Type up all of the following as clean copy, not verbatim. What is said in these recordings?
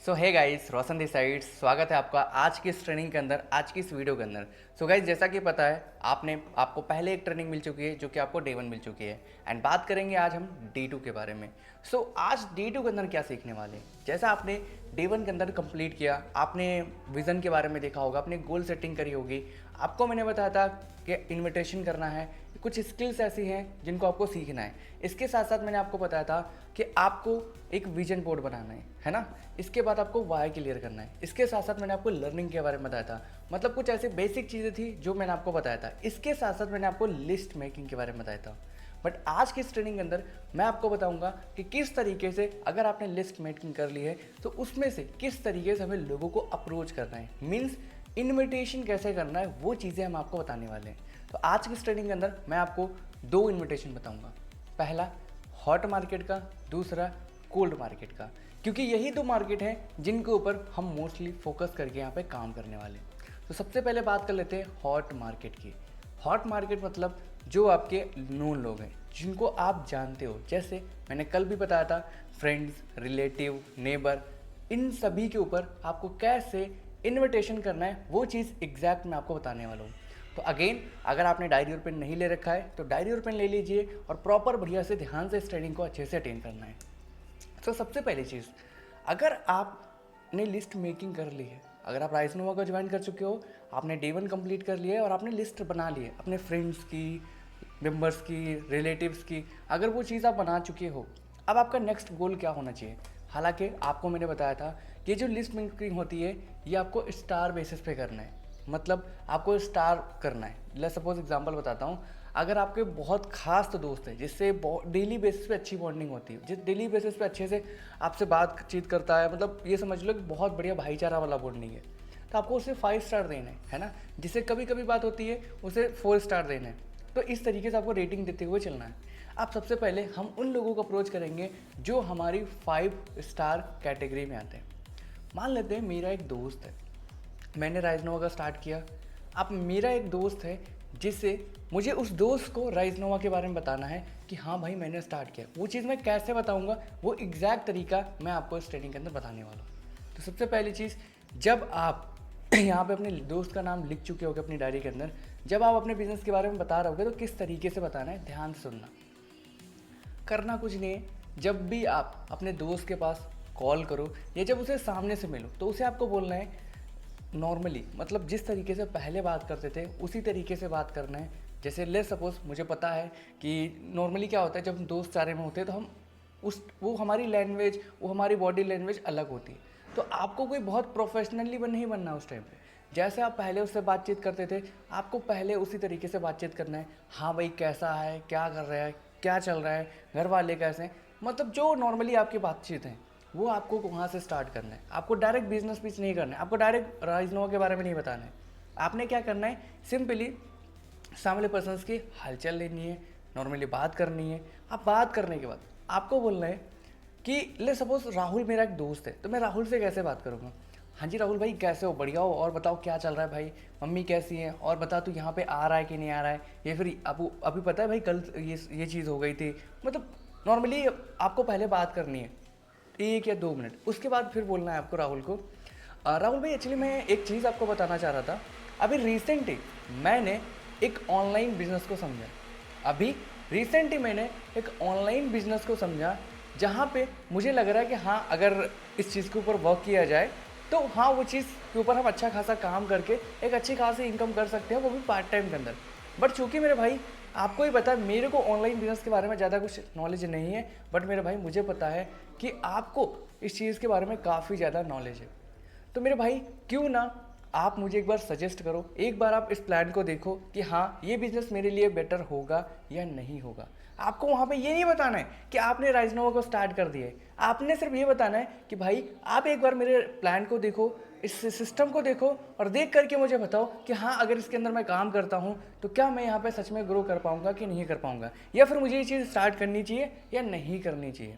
So hey guys, Roshan this side. स्वागत है आपका आज की इस ट्रेनिंग के अंदर, आज की इस वीडियो के अंदर। सो गाइस, जैसा कि पता है आपको पहले एक ट्रेनिंग मिल चुकी है जो कि आपको डे 1 मिल चुकी है। एंड बात करेंगे आज हम डे 2 के बारे में। सो आज डे 2 के अंदर क्या सीखने वाले हैं। जैसा आपने डे 1 के अंदर कंप्लीट किया, आपने विज़न के बारे में देखा होगा, आपने गोल सेटिंग करी होगी। आपको मैंने बताया था कि इन्विटेशन करना है, कुछ स्किल्स ऐसी हैं जिनको आपको सीखना है। इसके साथ साथ मैंने आपको बताया था कि आपको एक विजन बोर्ड बनाना है ना। इसके बाद आपको वाई क्लियर करना है। इसके साथ साथ मैंने आपको लर्निंग के बारे में बताया था, मतलब कुछ ऐसे बेसिक चीज़ें थी जो मैंने आपको बताया था। इसके साथ साथ मैंने आपको लिस्ट मेकिंग के बारे में बताया था। बट आज की इस ट्रेनिंग के अंदर मैं आपको बताऊंगा कि किस तरीके से अगर आपने लिस्ट मेकिंग कर ली है तो उसमें से किस तरीके से हमें लोगों को अप्रोच करना है, मीन्स इन्विटेशन कैसे करना है, वो चीज़ें हम आपको बताने वाले हैं। तो आज की इस ट्रेनिंग के अंदर मैं आपको 2 इन्विटेशन बताऊंगा। पहला हॉट मार्केट का, दूसरा कोल्ड मार्केट का, क्योंकि यही 2 मार्केट हैं जिनके ऊपर हम मोस्टली फोकस करके यहाँ पे काम करने वाले हैं। तो सबसे पहले बात कर लेते हैं हॉट मार्केट की। हॉट मार्केट मतलब जो आपके नोन लोग हैं, जिनको आप जानते हो। जैसे मैंने कल भी बताया था, फ्रेंड्स, रिलेटिव, नेबर, इन सभी के ऊपर आपको कैसे इन्विटेशन करना है, वो चीज़ एग्जैक्ट मैं आपको बताने वाला हूँ। तो अगेन, अगर आपने डायरी और पेन नहीं ले रखा है तो डायरी और पेन ले लीजिए और प्रॉपर बढ़िया से ध्यान से इस ट्रेनिंग को अच्छे से अटेंड करना है। तो सबसे पहली चीज़, अगर आपने लिस्ट मेकिंग कर ली है, अगर आप राइजनोवा को ज्वाइन कर चुके हो, आपने डे 1 कंप्लीट कर लिया है और आपने लिस्ट बना ली है अपने फ्रेंड्स की, मेंबर्स की, रिलेटिव्स की, अगर वो चीज़ आप बना चुके हो, अब आपका नेक्स्ट गोल क्या होना चाहिए। हालांकि आपको मैंने बताया था कि जो लिस्ट मेकिंग होती है ये आपको स्टार बेसिस पे करना है, मतलब आपको स्टार करना है। लेट्स सपोज एग्जांपल बताता हूँ, अगर आपके बहुत खास तो दोस्त है जिससे डेली बेसिस पे अच्छी बॉन्डिंग होती है, जिस डेली बेसिस पे अच्छे से आपसे बातचीत करता है, मतलब ये समझ लो कि बहुत बढ़िया भाईचारा वाला बॉन्डिंग है, तो आपको उसे 5 स्टार देना है ना। जिससे कभी कभी बात होती है उसे 4 स्टार देना है। तो इस तरीके से आपको रेटिंग देते हुए चलना है। अब सबसे पहले हम उन लोगों को अप्रोच करेंगे जो हमारी 5 स्टार कैटेगरी में आते हैं। मान लेते हैं मेरा एक दोस्त है, मैंने राइजनोवा का स्टार्ट किया। अब मेरा एक दोस्त है जिससे मुझे उस दोस्त को राइजनोवा के बारे में बताना है कि हाँ भाई मैंने स्टार्ट किया। वो चीज़ मैं कैसे बताऊंगा, वो एग्जैक्ट तरीका मैं आपको इस ट्रेनिंग के अंदर बताने वाला हूँ। तो सबसे पहली चीज़, जब आप यहाँ पे अपने दोस्त का नाम लिख चुके होगे अपनी डायरी के अंदर, जब आप अपने बिजनेस के बारे में बता रहे होगे तो किस तरीके से बताना है, ध्यान से सुनना। करना कुछ नहीं है, जब भी आप अपने दोस्त के पास कॉल करो या जब उसे सामने से मिलो तो उसे आपको बोलना है नॉर्मली, मतलब जिस तरीके से पहले बात करते थे उसी तरीके से बात करना है। जैसे ले सपोज मुझे पता है कि नॉर्मली क्या होता है, जब हम दोस्त चारे में होते हैं तो हम वो हमारी लैंग्वेज, वो हमारी बॉडी लैंग्वेज अलग होती है। तो आपको कोई बहुत प्रोफेशनली नहीं बनना उस टाइम पे। जैसे आप पहले उससे बातचीत करते थे, आपको पहले उसी तरीके से बातचीत करना है। हाँ भाई कैसा है, क्या कर रहा है, क्या चल रहा है, घर वाले कैसे हैं, मतलब जो नॉर्मली आपकी बातचीत है वो आपको वहाँ से स्टार्ट करना है। आपको डायरेक्ट बिजनेस पिच नहीं करना है, आपको डायरेक्ट राइजनोवा के बारे में नहीं बताना है। आपने क्या करना है, सिंपली सामने पर्सन्स की हालचाल लेनी है, नॉर्मली बात करनी है। आप बात करने के बाद आपको बोलना है कि ले सपोज राहुल मेरा एक दोस्त है, तो मैं राहुल से कैसे बात करूँगा। हाँ जी राहुल भाई कैसे हो, बढ़िया हो, और बताओ क्या चल रहा है भाई, मम्मी कैसी है, और बता तू यहाँ पे आ रहा है कि नहीं आ रहा है, या फिर अभी पता है भाई कल ये चीज़ हो गई थी। मतलब नॉर्मली आपको पहले बात करनी है 1 या 2 मिनट, उसके बाद फिर बोलना है आपको राहुल को, राहुल भाई एक्चुअली मैं एक चीज़ आपको बताना चाह रहा था। अभी रिसेंटली मैंने एक ऑनलाइन बिजनेस को समझा, अभी रिसेंटली मैंने एक ऑनलाइन बिजनेस को समझा जहाँ पे मुझे लग रहा है कि हाँ अगर इस चीज़ के ऊपर वर्क किया जाए तो हाँ वो चीज़ के ऊपर हम अच्छा खासा काम करके एक अच्छी खासी इनकम कर सकते हैं, वो भी पार्ट टाइम के अंदर। बट चूँकि मेरे भाई आपको ही पता है मेरे को ऑनलाइन बिजनेस के बारे में ज़्यादा कुछ नॉलेज नहीं है, बट मेरे भाई मुझे पता है कि आपको इस चीज़ के बारे में काफ़ी ज़्यादा नॉलेज है। तो मेरे भाई क्यों ना आप मुझे एक बार सजेस्ट करो, एक बार आप इस प्लान को देखो कि हाँ ये बिज़नेस मेरे लिए बेटर होगा या नहीं होगा। आपको वहाँ पे ये नहीं बताना है कि आपने राइजनोवा को स्टार्ट कर दिया है, आपने सिर्फ ये बताना है कि भाई आप एक बार मेरे प्लान को देखो, इस सिस्टम को देखो, और देख करके मुझे बताओ कि हाँ अगर इसके अंदर मैं काम करता हूँ तो क्या मैं यहाँ पे सच में ग्रो कर पाऊँगा कि नहीं कर पाऊँगा, या फिर मुझे ये चीज़ स्टार्ट करनी चाहिए या नहीं करनी चाहिए।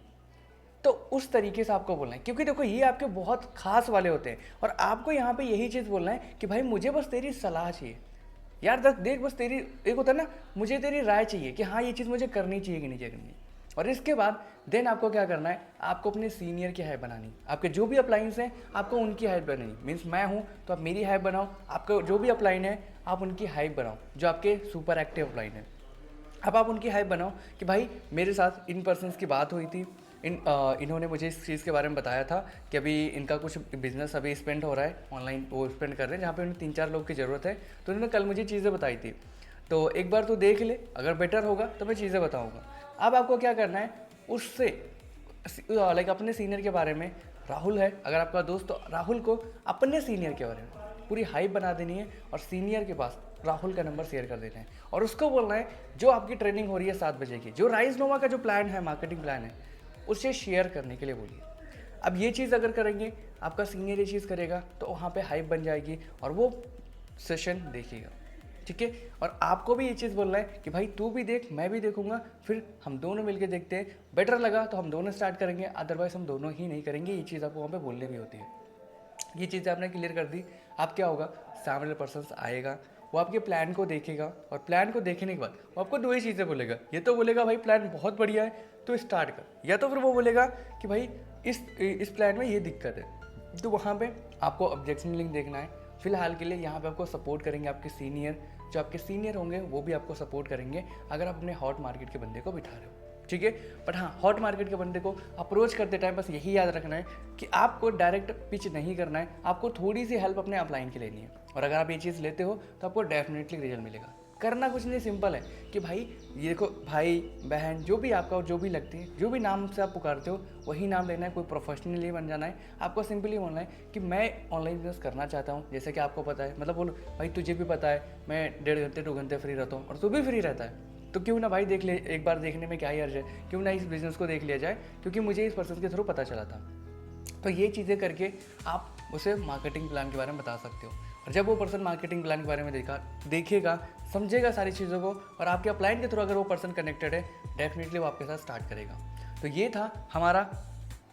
तो उस तरीके से आपको बोलना है, क्योंकि देखो ये आपके बहुत खास वाले होते हैं और आपको यहाँ पे यही चीज़ बोलना है कि भाई मुझे बस तेरी सलाह चाहिए यार, देख बस तेरी, एक होता है ना, मुझे तेरी राय चाहिए कि हाँ ये चीज़ मुझे करनी चाहिए कि नहीं करनी। और इसके बाद देन आपको क्या करना है, आपको अपने सीनियर की हाइप बनानी, आपके जो भी अपलाइंस हैं आपको उनकी हाइप बनानी। मीन्स मैं हूँ तो आप मेरी हाइप बनाओ, आपका जो भी अपलाइन है आप उनकी हाइप बनाओ, जो आपके सुपर एक्टिव अपलाइन है। अब आप उनकी हाइप बनाओ कि भाई मेरे साथ इन पर्सनस की बात हुई थी, इन्होंने मुझे इस चीज़ के बारे में बताया था कि अभी इनका कुछ बिजनेस अभी स्पेंड हो रहा है ऑनलाइन, वो स्पेंड कर रहे हैं जहाँ पे उन्हें 3-4 लोग की ज़रूरत है, तो उन्होंने कल मुझे चीज़ें बताई थी, तो एक बार तो देख ले, अगर बेटर होगा तो मैं चीज़ें बताऊँगा। अब आपको क्या करना है, उससे लाइक अपने सीनियर के बारे में, राहुल है अगर आपका दोस्त तो राहुल को अपने सीनियर के बारे में पूरी हाइप बना देनी है और सीनियर के पास राहुल का नंबर शेयर कर देना है और उसको बोलना है जो आपकी ट्रेनिंग हो रही है 7 बजे की, जो राइज नोवा का जो प्लान है, मार्केटिंग प्लान है, उसे शेयर करने के लिए बोलिए। अब ये चीज़ अगर करेंगे, आपका सीनियर ये चीज़ करेगा तो वहाँ पे हाइप बन जाएगी और वो सेशन देखेगा, ठीक है। और आपको भी ये चीज़ बोलना है कि भाई तू भी देख, मैं भी देखूंगा, फिर हम दोनों मिलके देखते हैं, बेटर लगा तो हम दोनों स्टार्ट करेंगे, अदरवाइज हम दोनों ही नहीं करेंगे। ये चीज़ आपको वहाँ पे बोलनी भी होती है। ये चीज़ें आपने क्लियर कर दी, अब क्या होगा, सामने पर्सन आएगा, वो आपके प्लान को देखेगा और प्लान को देखने के बाद वो आपको 2 ही चीज़ें बोलेगा, ये तो बोलेगा भाई प्लान बहुत बढ़िया है तो स्टार्ट कर, या तो फिर वो बोलेगा कि भाई इस प्लान में ये दिक्कत है। तो वहाँ पे आपको ऑब्जेक्शन लिंक देखना है। फिलहाल के लिए यहाँ पे आपको सपोर्ट करेंगे आपके सीनियर, जो आपके सीनियर होंगे वो भी आपको सपोर्ट करेंगे अगर आप अपने हॉट मार्केट के बंदे को बिठा रहे हो, ठीक है। बट हाँ, हॉट मार्केट के बंदे को अप्रोच करते टाइम बस यही याद रखना है कि आपको डायरेक्ट पिच नहीं करना है, आपको थोड़ी सी हेल्प अपने अपलाइन की लेनी है, और अगर आप ये चीज़ लेते हो तो आपको डेफिनेटली रिजल्ट मिलेगा। करना कुछ नहीं, सिंपल है कि भाई ये देखो, भाई बहन जो भी आपका और जो भी लगती है, जो भी नाम से आप पुकारते हो वही नाम लेना है, कोई प्रोफेशनली बन जाना है। आपको सिंपली बोलना है कि मैं ऑनलाइन बिजनेस करना चाहता हूँ, जैसे कि आपको पता है, मतलब बोलो भाई तुझे भी पता है मैं 1.5 घंटे 2 घंटे फ्री रहता हूँ और तू भी फ्री रहता है, तो क्यों ना भाई देख ले, एक बार देखने में क्या ही अर्ज है, क्यों ना इस बिज़नेस को देख लिया जाए, क्योंकि मुझे इस पर्सन के थ्रू पता चला था। तो ये चीज़ें करके आप उसे मार्केटिंग प्लान के बारे में बता सकते हो, और जब वो पर्सन मार्केटिंग प्लान के बारे में देखेगा, समझेगा सारी चीज़ों को, और आपके अपलाइन के थ्रू अगर वो पर्सन कनेक्टेड है, डेफिनेटली वो आपके साथ स्टार्ट करेगा। तो ये था हमारा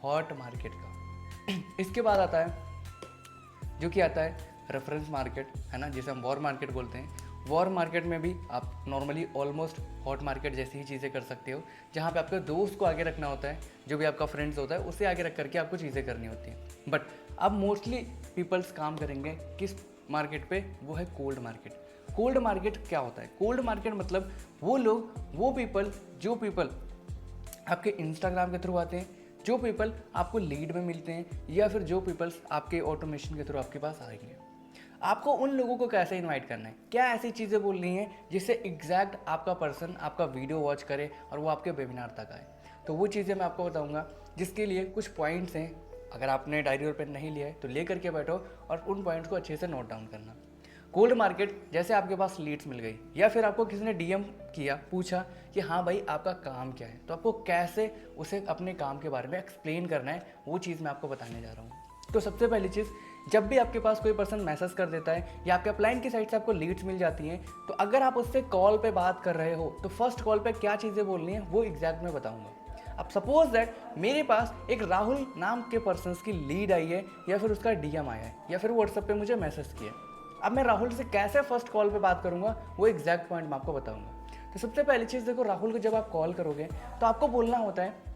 हॉट मार्केट का। इसके बाद आता है जो कि आता है रेफरेंस मार्केट, है ना, जिसे हम वॉर मार्केट बोलते हैं। वॉर मार्केट में भी आप नॉर्मली ऑलमोस्ट हॉट मार्केट जैसी ही चीज़ें कर सकते हो, जहाँ पे आपके दोस्त को आगे रखना होता है, जो भी आपका फ्रेंड्स होता है उसे आगे रख करके आपको चीज़ें करनी होती हैं। बट अब मोस्टली पीपल्स काम करेंगे किस मार्केट पे, वो है कोल्ड मार्केट। कोल्ड मार्केट क्या होता है? कोल्ड मार्केट मतलब वो लोग, वो पीपल, जो पीपल आपके इंस्टाग्राम के थ्रू आते हैं, जो पीपल आपको लीड में मिलते हैं, या फिर जो पीपल्स आपके ऑटोमेशन के थ्रू आपके पास आएंगे। आपको उन लोगों को कैसे इनवाइट करना है, क्या ऐसी चीज़ें बोलनी है जिससे एग्जैक्ट आपका पर्सन आपका वीडियो वॉच करे और वो आपके वेबिनार तक आए। तो वो चीज़ें मैं आपको बताऊंगा, जिसके लिए कुछ पॉइंट्स हैं। अगर आपने डायरी और पेन नहीं लिया है तो ले करके बैठो और उन पॉइंट्स को अच्छे से नोट डाउन करना। कोल्ड मार्केट, जैसे आपके पास लीड्स मिल गई या फिर आपको किसी ने डीएम किया, पूछा कि हाँ भाई आपका काम क्या है, तो आपको कैसे उसे अपने काम के बारे में एक्सप्लेन करना है, वो चीज़ मैं आपको बताने जा रहा हूँ। तो सबसे पहली चीज़, जब भी आपके पास कोई पर्सन मैसेज कर देता है या आपके अपलाइन की साइड से आपको लीड्स मिल जाती हैं, तो अगर आप उससे कॉल पे बात कर रहे हो तो फर्स्ट कॉल पे क्या चीज़ें बोलनी है वो एग्जैक्ट मैं बताऊंगा। अब सपोज दैट मेरे पास एक राहुल नाम के पर्सन की लीड आई है, या फिर उसका डीएम आया है, या फिर व्हाट्सएप पे मुझे मैसेज किया। अब मैं राहुल से कैसे फर्स्ट कॉल पे बात करूंगा वो एग्जैक्ट पॉइंट मैं आपको बताऊंगा। तो सबसे पहली चीज़ देखो, राहुल को जब आप कॉल करोगे तो आपको बोलना होता है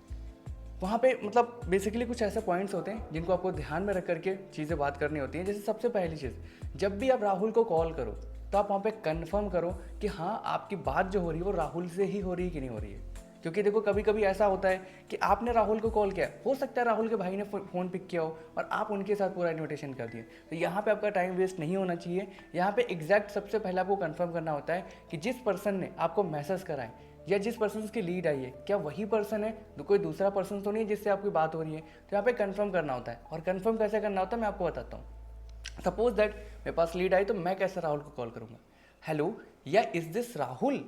वहाँ पे, मतलब बेसिकली कुछ ऐसे पॉइंट्स होते हैं जिनको आपको ध्यान में रख करके चीज़ें बात करनी होती हैं। जैसे सबसे पहली चीज़, जब भी आप राहुल को कॉल करो तो आप वहाँ पे कंफर्म करो कि हाँ आपकी बात जो हो रही है वो राहुल से ही हो रही है कि नहीं हो रही है। क्योंकि देखो कभी कभी ऐसा होता है कि आपने राहुल को कॉल किया, हो सकता है राहुल के भाई ने फ़ोन पिक किया हो और आप उनके साथ पूरा इन्विटेशन कर दिए। तो यहाँ पे आपका टाइम वेस्ट नहीं होना चाहिए। यहाँ पे एग्जैक्ट सबसे पहले आपको कंफर्म करना होता है कि जिस पर्सन ने आपको मैसेज करा है या जिस पर्सन की लीड आई है, क्या वही पर्सन है, तो कोई दूसरा पर्सन तो नहीं है जिससे आपकी बात हो रही है। तो यहाँ पे कंफर्म करना होता है, और कंफर्म कैसे करना होता है मैं आपको बताता हूँ। सपोज दैट मेरे पास लीड आई तो मैं कैसे राहुल को कॉल करूँगा, हेलो या इज दिस राहुल,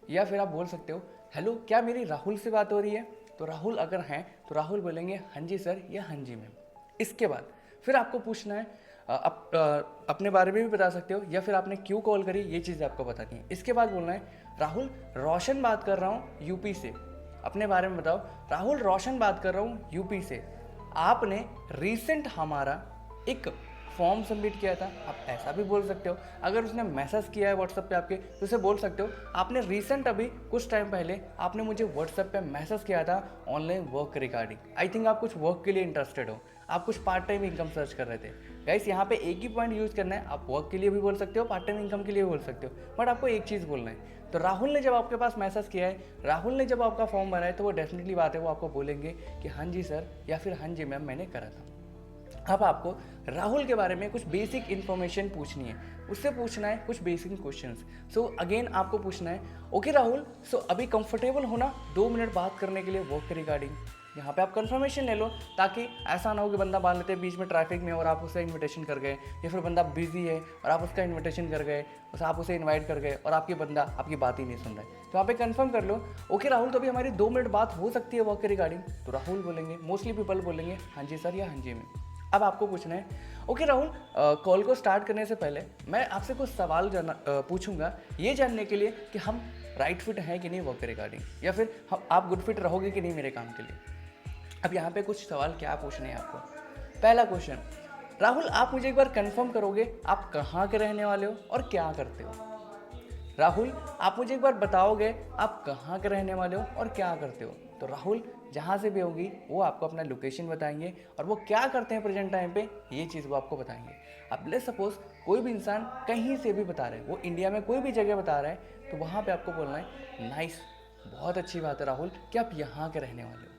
या फिर आप बोल सकते हो हेलो क्या मेरी राहुल से बात हो रही है। तो राहुल अगर हैं तो राहुल बोलेंगे हाँ जी सर या हाँ जी मैम। इसके बाद फिर आपको पूछना है अपने बारे में भी बता सकते हो, या फिर आपने क्यों कॉल करी, ये चीज़ आपको बतानी है। इसके बाद बोलना है राहुल रोशन बात कर रहा हूँ यूपी से, अपने बारे में बताओ। राहुल रोशन बात कर रहा हूँ यूपी से, आपने रिसेंट हमारा एक फॉर्म सबमिट किया था, आप ऐसा भी बोल सकते हो। अगर उसने मैसेज किया है व्हाट्सएप पे आपके, तो उसे बोल सकते हो आपने रिसेंट अभी कुछ टाइम पहले आपने मुझे व्हाट्सएप पे मैसेज किया था online work regarding. I think आप कुछ वर्क के लिए इंटरेस्टेड हो, आप कुछ पार्ट टाइम इनकम सर्च कर रहे थे। गाइस यहाँ पे एक ही पॉइंट यूज़ करना है, आप वर्क के लिए भी बोल सकते हो, पार्ट टाइम इनकम के लिए भी बोल सकते हो, बट आपको एक चीज़ बोलना है। तो राहुल ने जब आपके पास मैसेज किया है, राहुल ने जब आपका फॉर्म भरा है, तो वो डेफिनेटली बात है, वो आपको बोलेंगे कि हाँ जी सर या फिर हाँ जी मैम मैंने करा था। अब आपको राहुल के बारे में कुछ बेसिक इन्फॉर्मेशन पूछनी है, उससे पूछना है कुछ बेसिक क्वेश्चंस। सो अगेन आपको पूछना है, ओके राहुल, सो अभी कंफर्टेबल हो ना 2 मिनट बात करने के लिए वर्क के रिगार्डिंग। यहाँ पे आप कंफर्मेशन ले लो, ताकि ऐसा ना हो कि बंदा मान लेते हैं बीच में ट्रैफिक में और आप उसे इन्विटेशन कर गए, या फिर बंदा बिजी है और आप उसका इन्विटेशन कर गए, बस आप उसे इन्वाइट कर गए और आपकी बंदा आपकी बात ही नहीं सुन रहा है। तो वहाँ पे कंफर्म कर लो, ओके राहुल, तो अभी हमारी 2 मिनट बात हो सकती है वर्क के रिगार्डिंग। तो राहुल बोलेंगे, मोस्टली पीपल बोलेंगे हाँ जी सर या हाँ जी मैम। अब आपको पूछना है, ओके राहुल, कॉल को स्टार्ट करने से पहले मैं आपसे कुछ सवाल पूछूंगा, ये जानने के लिए कि हम राइट फिट हैं कि नहीं वर्क रिगार्डिंग, या फिर आप गुड फिट रहोगे कि नहीं मेरे काम के लिए। अब यहाँ पे कुछ सवाल क्या पूछने हैं आपको। पहला क्वेश्चन, राहुल आप मुझे एक बार कंफर्म करोगे आप कहाँ के रहने वाले हो और क्या करते हो। राहुल आप मुझे एक बार बताओगे आप कहाँ के रहने वाले हो और क्या करते हो। तो राहुल जहाँ से भी होगी वो आपको अपना लोकेशन बताएंगे, और वो क्या करते हैं प्रेजेंट टाइम पे ये चीज़ वो आपको बताएंगे। अब लेट्स सपोज कोई भी इंसान कहीं से भी बता रहा है, वो इंडिया में कोई भी जगह बता रहा है, तो वहाँ पे आपको बोलना है नाइस, बहुत अच्छी बात है राहुल कि आप यहाँ के रहने वाले हो।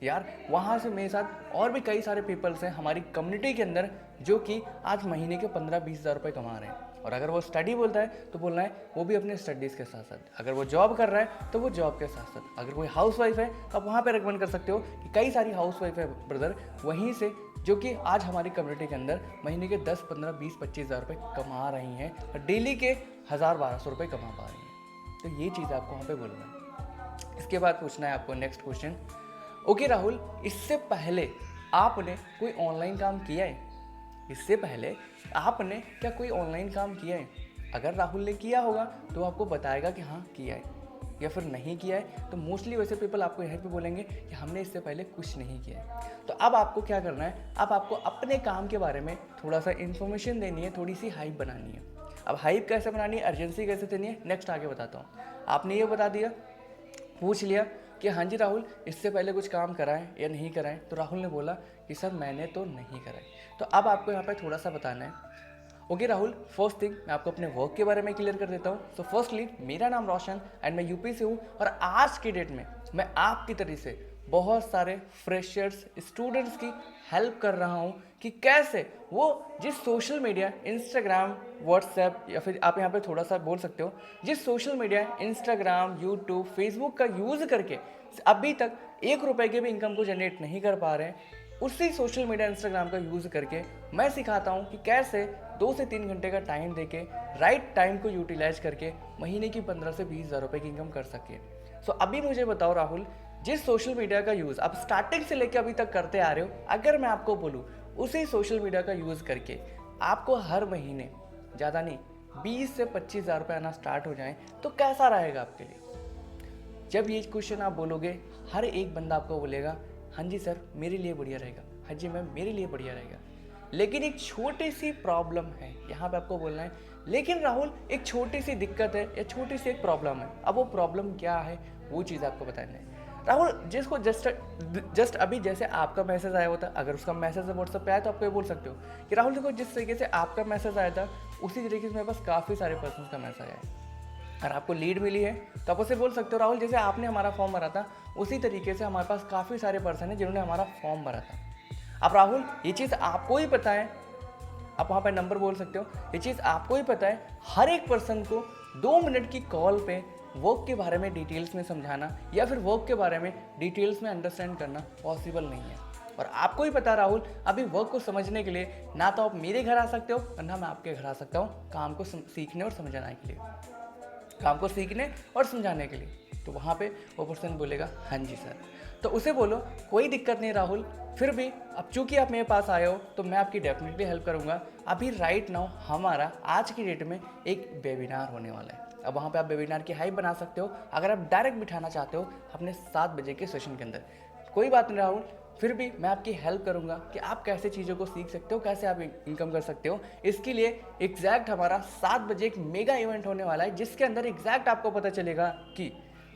यार वहाँ से मेरे साथ और भी कई सारे पीपल्स हैं हमारी कम्युनिटी के अंदर जो कि आज महीने के 15-20 हज़ार रुपये कमा रहे हैं। और अगर वो स्टडी बोलता है तो बोलना है वो भी अपने स्टडीज़ के साथ साथ, अगर वो जॉब कर रहा है तो वो जॉब के साथ साथ, अगर कोई हाउस वाइफ है तो आप वहाँ पे रिकमेंड कर सकते हो कि कई सारी हाउस वाइफ है ब्रदर वहीं से, जो कि आज हमारी कम्युनिटी के अंदर महीने के 10, 15, 20, 25 हज़ार रुपये कमा रही हैं और डेली के 1000-1200 रुपये कमा पा रही हैं। तो ये चीज़ आपको वहाँ पर बोलना है। इसके बाद पूछना है आपको नेक्स्ट क्वेश्चन, ओके राहुल, इससे पहले आपने कोई ऑनलाइन काम किया है। इससे पहले आपने क्या कोई ऑनलाइन काम किया है। अगर राहुल ने किया होगा तो आपको बताएगा कि हाँ किया है, या फिर नहीं किया है तो मोस्टली वैसे पीपल आपको यहाँ पे बोलेंगे कि हमने इससे पहले कुछ नहीं किया है। तो अब आपको क्या करना है, अब आपको अपने काम के बारे में थोड़ा सा इन्फॉर्मेशन देनी है, थोड़ी सी हाइप बनानी है। अब हाइप कैसे बनानी है, अर्जेंसी कैसे देनी है, नेक्स्ट आगे बताता हूँ। आपने ये बता दिया, पूछ लिया कि हाँ जी राहुल इससे पहले कुछ काम करा है या नहीं करा है, तो राहुल ने बोला कि सर मैंने तो नहीं करा है। तो अब आपको यहाँ पे थोड़ा सा बताना है, ओके राहुल, फर्स्ट थिंग मैं आपको अपने वर्क के बारे में क्लियर कर देता हूँ। सो फर्स्टली मेरा नाम रोशन एंड मैं यूपी से हूँ, और आज की डेट में मैं आपकी तरह से बहुत सारे फ्रेशर्स स्टूडेंट्स की हेल्प कर रहा हूँ कि कैसे वो जिस सोशल मीडिया इंस्टाग्राम, व्हाट्सएप, या फिर आप यहाँ पे थोड़ा सा बोल सकते हो जिस social media Instagram, YouTube, Facebook का यूज़ करके अभी तक 1 रुपए के भी इनकम को जनरेट नहीं कर पा रहे हैं, उसी सोशल मीडिया इंस्टाग्राम का यूज़ करके मैं सिखाता हूँ कि कैसे 2 से 3 घंटे का टाइम देके राइट टाइम को यूटिलाइज करके महीने की 15 से 20 हज़ार रुपये की इनकम कर सके। सो अभी मुझे बताओ राहुल, जिस सोशल मीडिया का यूज़ आप स्टार्टिंग से लेकर अभी तक करते आ रहे हो, अगर मैं आपको बोलूँ उसी सोशल मीडिया का यूज़ करके आपको हर महीने ज़्यादा नहीं 20 से 25 हज़ार रुपये आना स्टार्ट हो जाएँ तो कैसा रहेगा आपके लिए। जब ये क्वेश्चन आप बोलोगे, हर एक बंदा आपको बोलेगा हाँ जी सर मेरे लिए बढ़िया रहेगा, हाँ जी मैम मेरे लिए बढ़िया रहेगा। लेकिन एक छोटी सी प्रॉब्लम है, यहाँ पे आपको बोलना है लेकिन राहुल एक छोटी सी दिक्कत है या छोटी सी एक प्रॉब्लम है। अब वो प्रॉब्लम क्या है वो चीज़ आपको बताना है। राहुल जिसको जस्ट अभी जैसे आपका मैसेज आया होता, अगर उसका मैसेज व्हाट्सएप पे आया तो आप ये बोल सकते हो कि राहुल देखो जिस तरीके से आपका मैसेज आया था उसी तरीके से मेरे पास काफ़ी सारे पर्सन का मैसेज आया है। अगर आपको लीड मिली है तो आप उसे बोल सकते हो राहुल जैसे आपने हमारा फॉर्म भरा था उसी तरीके से हमारे पास काफ़ी सारे पर्सन हैं जिन्होंने हमारा फॉर्म भरा था। अब राहुल ये चीज़ आपको ही पता है, आप वहाँ पर नंबर बोल सकते हो, ये चीज़ आपको ही पता है, हर एक पर्सन को 2 मिनट की कॉल पे वर्क के बारे में डिटेल्स में समझाना या फिर वर्क के बारे में डिटेल्स में अंडरस्टैंड करना पॉसिबल नहीं है। और आपको ही पता राहुल अभी वर्क को समझने के लिए ना तो आप मेरे घर आ सकते हो और ना मैं आपके घर आ सकता हूँ काम को सीखने और समझाने के लिए, काम को सीखने और समझाने के लिए। तो वहाँ पे वो पर्सन बोलेगा हाँ जी सर, तो उसे बोलो कोई दिक्कत नहीं राहुल, फिर भी अब चूंकि आप मेरे पास आए हो तो मैं आपकी डेफिनेटली हेल्प करूँगा। अभी राइट नाउ हमारा आज की डेट में एक वेबिनार होने वाला है। अब वहाँ पे आप वेबिनार की हाइप बना सकते हो। अगर आप डायरेक्ट बिठाना चाहते हो अपने 7 बजे के सेशन के अंदर, कोई बात नहीं राहुल, फिर भी मैं आपकी हेल्प करूंगा कि आप कैसे चीज़ों को सीख सकते हो, कैसे आप इनकम कर सकते हो। इसके लिए एग्जैक्ट हमारा 7 बजे एक मेगा इवेंट होने वाला है, जिसके अंदर एग्जैक्ट आपको पता चलेगा कि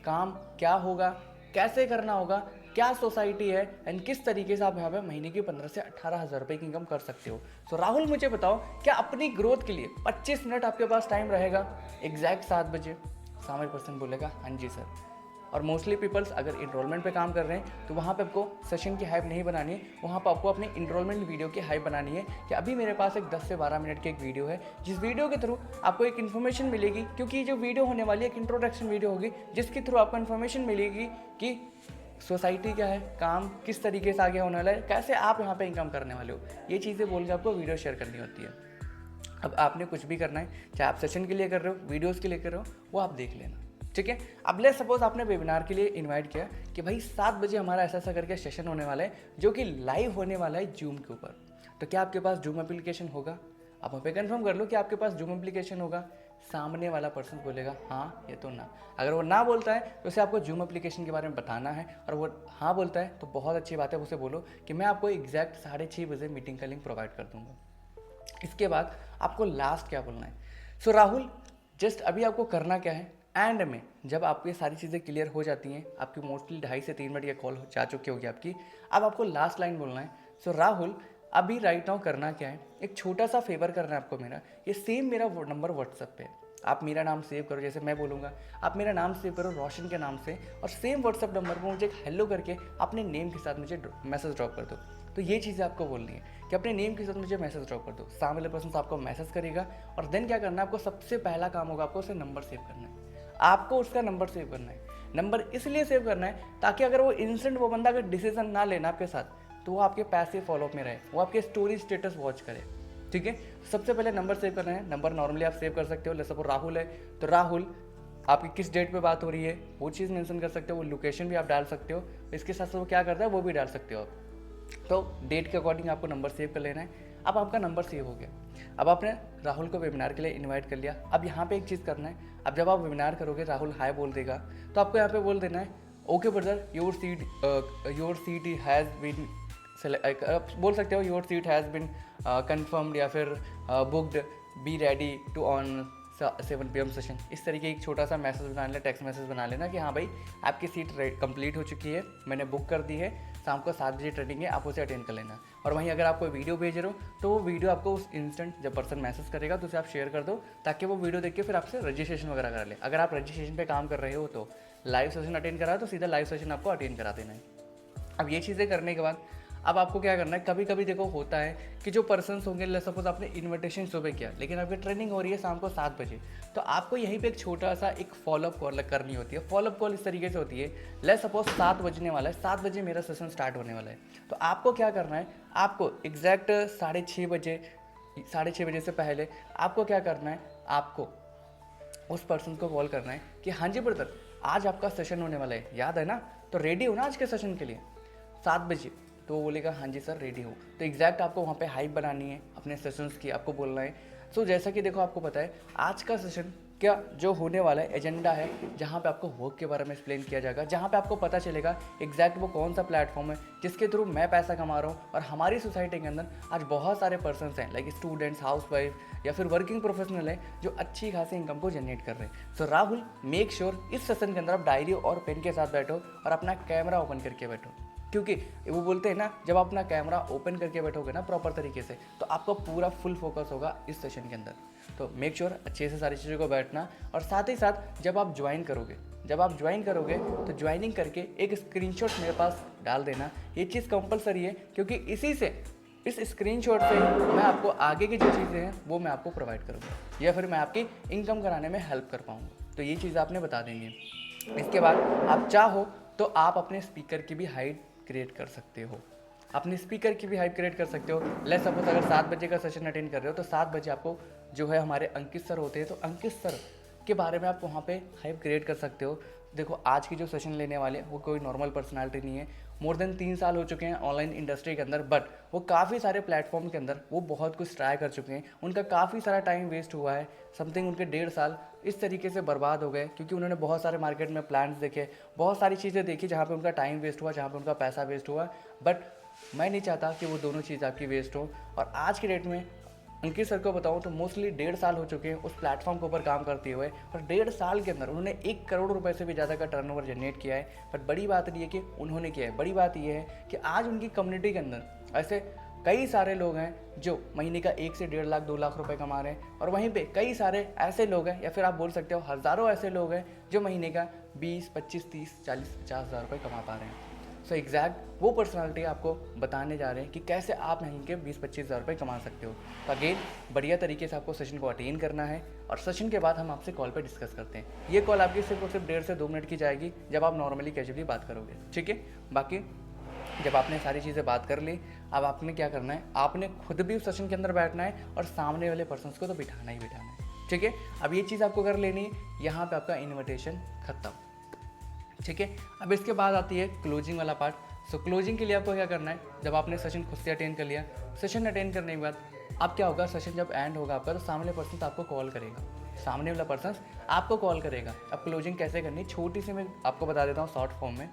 काम क्या होगा, कैसे करना होगा, क्या सोसाइटी है एंड किस तरीके से आप यहाँ पे महीने की 15 से 18 हज़ार रुपये की इनकम कर सकते हो। सो राहुल, मुझे बताओ, क्या अपनी ग्रोथ के लिए 25 मिनट आपके पास टाइम रहेगा एग्जैक्ट 7 बजे? सामने पर्सन बोलेगा हाँ जी सर। और मोस्टली पीपल्स अगर इनरोलमेंट पे काम कर रहे हैं तो वहाँ पे आपको सेशन की हाइप नहीं बनानी है, वहाँ पे आपको अपनी इनरोलमेंट वीडियो की हाइप बनानी है कि अभी मेरे पास एक 10 से 12 मिनट की एक वीडियो है, जिस वीडियो के थ्रू आपको एक इन्फॉर्मेशन मिलेगी, क्योंकि ये जो वीडियो होने वाली है एक इंट्रोडक्शन वीडियो होगी, जिसके थ्रू आपको इन्फॉर्मेशन मिलेगी कि सोसाइटी क्या है, काम किस तरीके से आगे होने वाला है, कैसे आप यहाँ पे इनकम करने वाले हो। ये चीज़ें बोल के आपको वीडियो शेयर करनी होती है। अब आपने कुछ भी करना है, चाहे आप सेशन के लिए कर रहे हो, वीडियोज़ के लिए कर रहे हो, वो आप देख लेना, ठीक है। अब ले सपोज आपने वेबिनार के लिए इनवाइट किया कि भाई 7 बजे हमारा ऐसा ऐसा करके सेशन होने वाला है, जो कि लाइव होने वाला है जूम के ऊपर। तो क्या आपके पास जूम एप्लीकेशन होगा? आप वहाँ पे कंफर्म कर लो कि आपके पास जूम एप्लीकेशन होगा। सामने वाला पर्सन बोलेगा हाँ या तो ना। अगर वो ना बोलता है तो उसे आपको जूम एप्लीकेशन के बारे में बताना है, और वो हाँ बोलता है तो बहुत अच्छी बात है, उसे बोलो कि मैं आपको एग्जैक्ट 6:30 बजे मीटिंग का लिंक प्रोवाइड कर दूंगा। इसके बाद आपको लास्ट क्या बोलना है? सो राहुल, जस्ट अभी आपको करना क्या है, एंड में जब आपको ये सारी चीज़ें क्लियर हो जाती हैं, आपकी मोस्टली 2.5 से 3 मिनट की कॉल जा चुकी होगी आपकी, अब आपको लास्ट लाइन बोलना है। सो राहुल, अभी राइट नाउ करना क्या है, एक छोटा सा फेवर करना है आपको मेरा। ये सेम मेरा नंबर व्हाट्सएप पे है, आप मेरा नाम सेव करो, जैसे मैं बोलूँगा आप मेरा नाम सेव करो रोशन के नाम से, और सेम व्हाट्सएप नंबर पर मुझे एक हेलो करके अपने नेम के साथ मुझे मैसेज ड्रॉप कर दो। तो ये चीज़ें आपको बोलनी है कि अपने नेम के साथ मुझे मैसेज ड्रॉप कर दो। सामने वाले पर्सन आपको मैसेज करेगा, और देन क्या करना है, आपको सबसे पहला काम होगा आपको उसे नंबर सेव करना है। आपको उसका नंबर सेव करना है। नंबर इसलिए सेव करना है ताकि अगर वो इंस्टेंट वो बंदा अगर डिसीजन ना लेना आपके साथ, तो वो आपके पैसे फॉलोअप में रहे, वो आपके स्टोरी स्टेटस वॉच करे, ठीक है। सबसे पहले नंबर सेव करना है। नंबर नॉर्मली आप सेव कर सकते हो, जैसे सपोज राहुल है तो राहुल आपकी किस डेट पे बात हो रही है वो चीज़ मेंशन कर सकते हो, वो लोकेशन भी आप डाल सकते हो, इसके साथ साथ वो क्या करता है वो भी डाल सकते हो आप। तो डेट के अकॉर्डिंग आपको नंबर सेव कर लेना है। अब आपका नंबर सेव हो गया, अब आपने राहुल को वेबिनार के लिए इनवाइट कर लिया। अब यहाँ पे एक चीज़ करना है, अब जब आप वेबिनार करोगे राहुल हाय बोल देगा, तो आपको यहाँ पे बोल देना है okay brother, your seat has been बोल सकते हो your seat has been confirmed, या फिर booked, be ready to on 7 PM सेशन। इस तरीके एक छोटा सा मैसेज बना लेना, टेक्स्ट मैसेज बना लेना कि हाँ भाई आपकी सीट कंप्लीट हो चुकी है, मैंने बुक कर दी है, शाम को 7 बजे ट्रेनिंग है, आप उसे अटेंड कर लेना। और वहीं अगर आप कोई वीडियो भेज रहे हो तो वो वीडियो आपको उस इंस्टेंट जब पर्सन मैसेज करेगा तो उसे आप शेयर कर दो, ताकि वो वीडियो देख के फिर आपसे रजिस्ट्रेशन वगैरह करा ले। अगर आप रजिस्ट्रेशन पे काम कर रहे हो तो लाइव सेशन अटेंड करा तो सीधा लाइव सेशन आपको अटेंड करा देना है। अब ये चीज़ें करने के बाद अब आपको क्या करना है, कभी कभी देखो होता है कि जो पर्सन्स होंगे, सपोज आपने इन्विटेशन सुबह किया लेकिन आपकी ट्रेनिंग हो रही है शाम को 7 बजे, तो आपको यहीं पे एक छोटा सा एक फॉलोअप कॉल करनी होती है। फॉलोअप कॉल इस तरीके से होती है, लेट्स सपोज 7 बजने वाला है, 7 बजे मेरा सेशन स्टार्ट होने वाला है, तो आपको क्या करना है, आपको एग्जैक्ट 6:30 बजे से पहले आपको क्या करना है, आपको उस पर्सन को कॉल करना है कि हाँ जी ब्रदर आज आपका सेशन होने वाला है, याद है ना, तो रेडी हो ना आज के सेशन के लिए 7 बजे। तो वो बोलेगा हाँ जी सर रेडी हो। तो एग्जैक्ट आपको वहाँ पे हाइप बनानी है अपने सेशंस की, आपको बोलना है। सो जैसा कि देखो आपको पता है आज का सेशन क्या जो होने वाला है, एजेंडा है जहाँ पे आपको वर्क के बारे में एक्सप्लेन किया जाएगा, जहाँ पे आपको पता चलेगा एग्जैक्ट वो कौन सा प्लेटफॉर्म है जिसके थ्रू मैं पैसा कमा रहा हूँ। और हमारी सोसाइटी के अंदर आज बहुत सारे पर्सन्स हैं लाइक स्टूडेंट्स, हाउसवाइफ या फिर वर्किंग प्रोफेशनल है जो अच्छी खासी इनकम को जनरेट कर रहे हैं। सो राहुल मेक श्योर इस सेशन के अंदर आप डायरी और पेन के साथ बैठो और अपना कैमरा ओपन करके बैठो, क्योंकि वो बोलते हैं ना जब आप अपना कैमरा ओपन करके बैठोगे ना प्रॉपर तरीके से तो आपका पूरा फुल फोकस होगा इस सेशन के अंदर। तो मेक श्योर अच्छे से सारी चीज़ों को बैठना। और साथ ही साथ जब आप ज्वाइन करोगे तो ज्वाइनिंग करके एक स्क्रीनशॉट मेरे पास डाल देना। ये चीज़ कंपलसरी है क्योंकि इस स्क्रीनशॉट से मैं आपको आगे की जो चीज़ें हैं वो मैं आपको प्रोवाइड करूँगा या फिर मैं आपकी इनकम कराने में हेल्प कर पाऊँगा। तो ये चीज़ आपने बता देनी है। इसके बाद आप चाहो तो आप अपने स्पीकर की भी हाइट क्रिएट कर सकते हो, अपने स्पीकर की भी हाइप क्रिएट कर सकते हो। लेट्स सपोज अगर 7 बजे का सेशन अटेंड कर रहे हो तो 7 बजे आपको जो है हमारे अंकित सर होते हैं, तो अंकित सर के बारे में आप वहाँ पे हाइप क्रिएट कर सकते हो। देखो आज की जो सेशन लेने वाले वो कोई नॉर्मल पर्सनालिटी नहीं है, मोर देन 3 साल हो चुके हैं ऑनलाइन इंडस्ट्री के अंदर, बट वो काफ़ी सारे प्लेटफॉर्म के अंदर वो बहुत कुछ ट्राई कर चुके हैं, उनका काफ़ी सारा टाइम वेस्ट हुआ है, समथिंग उनके 1.5 साल इस तरीके से बर्बाद हो गए क्योंकि उन्होंने बहुत सारे मार्केट में प्लान्स देखे, बहुत सारी चीज़ें देखी जहाँ पे उनका टाइम वेस्ट हुआ, जहाँ पे उनका पैसा वेस्ट हुआ। बट मैं नहीं चाहता कि वो दोनों चीज़ आपकी वेस्ट हो। और आज की डेट में अंकित सर को बताऊं तो मोस्टली 1.5 साल हो चुके हैं उस प्लेटफॉर्म के ऊपर काम करते हुए, और 1.5 साल के अंदर उन्होंने 1 करोड़ रुपए से भी ज़्यादा का टर्नओवर जनरेट किया है। बट बड़ी बात नहीं है कि उन्होंने किया है, बड़ी बात यह है कि आज उनकी कम्युनिटी के अंदर ऐसे कई सारे लोग हैं जो महीने का 1 से 1.5 लाख 2 लाख रुपए कमा रहे हैं, और वहीं पे कई सारे ऐसे लोग हैं, या फिर आप बोल सकते हो हज़ारों ऐसे लोग हैं जो महीने का 20, 25, 30, 40, 50 हज़ार रुपये कमा पा रहे हैं। सो एग्जैक्ट वो पर्सनालिटी आपको बताने जा रहे हैं कि कैसे आप महीने के 20-25 हज़ार रुपये कमा सकते हो। तो अगेन बढ़िया तरीके से आपको सेशन को अटेन करना है, और सेशन के बाद हम आपसे कॉल पे डिस्कस करते हैं। ये कॉल आपकी सिर्फ और सिर्फ 1.5 से 2 मिनट की जाएगी, जब आप नॉर्मली कैजुअली बात करोगे, ठीक है। बाकी जब आपने सारी चीज़ें बात कर ली, अब आपने क्या करना है, आपने खुद भी उस सेशन के अंदर बैठना है और सामने वाले पर्सन्स को तो बिठाना ही बिठाना है, ठीक है। अब ये चीज़ आपको कर लेनी है, यहाँ पे आपका इन्विटेशन खत्म, ठीक है। अब इसके बाद आती है क्लोजिंग वाला पार्ट। सो क्लोजिंग के लिए आपको क्या करना है, जब आपने सेशन खुद से अटेंड कर लिया, सेशन अटेंड करने के बाद अब क्या होगा, सेशन जब एंड होगा आपका तो सामने पर्सन आपको कॉल करेगा, सामने वाला पर्सन आपको कॉल करेगा। अब क्लोजिंग कैसे करनी है, छोटी सी मैं आपको बता देता हूँ शॉर्ट फॉर्म में।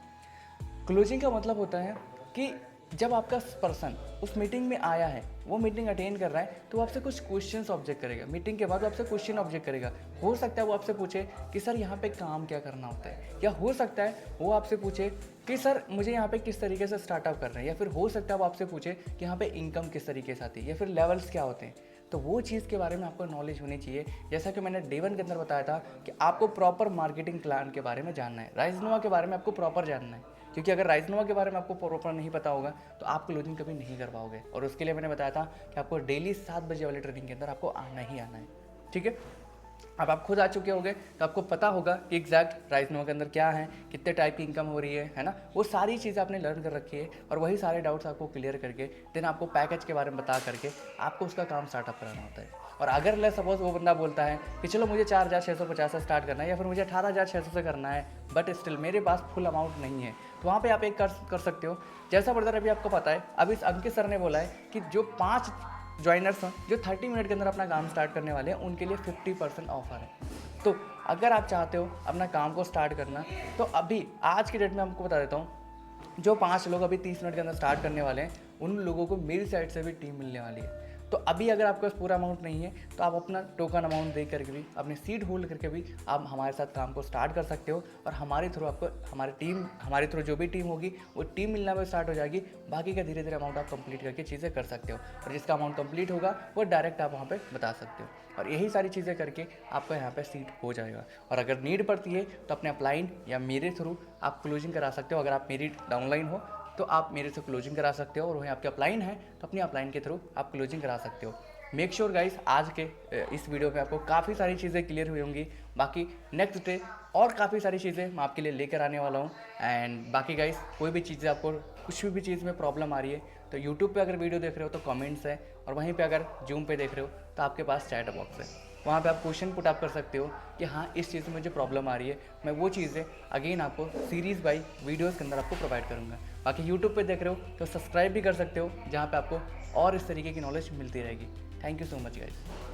क्लोजिंग का मतलब होता है कि जब आपका पर्सन उस मीटिंग में आया है, वो मीटिंग अटेंड कर रहा है, तो वो आपसे कुछ क्वेश्चंस ऑब्जेक्ट करेगा। मीटिंग के बाद वो आपसे क्वेश्चन ऑब्जेक्ट करेगा। हो सकता है वो आपसे पूछे कि सर यहाँ पे काम क्या करना होता है, या हो सकता है वो आपसे पूछे कि सर मुझे यहाँ पे किस तरीके से स्टार्टअप कर रहे हैं, या फिर हो सकता है वो आपसे पूछे कि यहाँ पे इनकम किस तरीके से आती है, या फिर लेवल्स क्या होते हैं। तो वो चीज़ के बारे में आपको नॉलेज होनी चाहिए। जैसा कि मैंने डे 1 के अंदर बताया था कि आपको प्रॉपर मार्केटिंग प्लान के बारे में जानना है, राइजनोवा के बारे में आपको प्रॉपर जानना है, क्योंकि अगर राइजनोवा के बारे में आपको प्रॉपर नहीं पता होगा तो आप क्लोजिंग कभी नहीं कर पाओगे। और उसके लिए मैंने बताया था कि आपको डेली 7 बजे वाले ट्रेनिंग के अंदर आपको आना ही आना है, ठीक है। अब आप खुद आ चुके होंगे तो आपको पता होगा कि एग्जैक्ट राइजनोवा के अंदर क्या है, कितने टाइप की इनकम हो रही है ना, वो सारी चीज़ें आपने लर्न कर रखी है, और वही सारे डाउट्स आपको क्लियर करके देन आपको पैकेज के बारे में बता करके आपको उसका काम स्टार्टअप कराना होता है। और अगर ले सपोज वो बंदा बोलता है कि चलो मुझे 4,650 से स्टार्ट करना है, या फिर मुझे 18,600 से करना है, बट स्टिल मेरे पास फुल अमाउंट नहीं है, तो वहाँ पे आप एक कर सकते हो। जैसा ब्रदर अभी आपको पता है, अभी इस अंकित सर ने बोला है कि जो 5 ज्वाइनर्स हैं जो 30 मिनट के अंदर अपना काम स्टार्ट करने वाले हैं, उनके लिए 50% ऑफर है। तो अगर आप चाहते हो अपना काम को स्टार्ट करना, तो अभी आज की डेट में आपको बता देता हूँ, जो 5 लोग अभी 30 मिनट के अंदर स्टार्ट करने वाले हैं, उन लोगों को मेरी साइड से भी टीम मिलने वाली है। तो अभी अगर आपके पास पूरा अमाउंट नहीं है तो आप अपना टोकन अमाउंट दे करके भी, अपनी सीट होल्ड करके भी आप हमारे साथ काम को स्टार्ट कर सकते हो, और हमारे थ्रू आपको हमारे थ्रू जो भी टीम होगी वो टीम मिलना भी स्टार्ट हो जाएगी। बाकी का धीरे धीरे अमाउंट आप कंप्लीट करके चीज़ें कर सकते हो, और जिसका अमाउंट कंप्लीट होगा वो डायरेक्ट आप वहाँ पे बता सकते हो, और यही सारी चीज़ें करके आपका यहाँ पे सीट हो जाएगा। और अगर नीड पड़ती है तो अपने अपलाइन या मेरे थ्रू आप क्लोजिंग करा सकते हो। अगर आप मेरी डाउनलाइन हो तो आप मेरे से क्लोजिंग करा सकते हो, और वहीं आपके अपलाइन है तो अपनी अपलाइन के थ्रू आप क्लोजिंग करा सकते हो। मेक श्योर गाइस आज के इस वीडियो में आपको काफ़ी सारी चीज़ें क्लियर हुई होंगी। बाकी नेक्स्ट डे और काफ़ी सारी चीज़ें मैं आपके लिए लेकर आने वाला हूँ। एंड बाकी गाइस कोई भी चीज़ें आपको कुछ भी चीज़ में प्रॉब्लम आ रही है तो यूट्यूब पे अगर वीडियो देख रहे हो तो कमेंट्स है, और वहीं पे अगर जूम पे देख रहे हो तो आपके पास चैट बॉक्स है, वहाँ पे आप क्वेश्चन पुट अप कर सकते हो कि हाँ इस चीज़ में मुझे प्रॉब्लम आ रही है। मैं वो चीज़ें अगेन आपको सीरीज़ बाई वीडियोज़ के अंदर आपको प्रोवाइड करूँगा। बाकी यूट्यूब पे देख रहे हो तो सब्सक्राइब भी कर सकते हो, जहाँ पे आपको और इस तरीके की नॉलेज मिलती रहेगी। Thank you so much guys.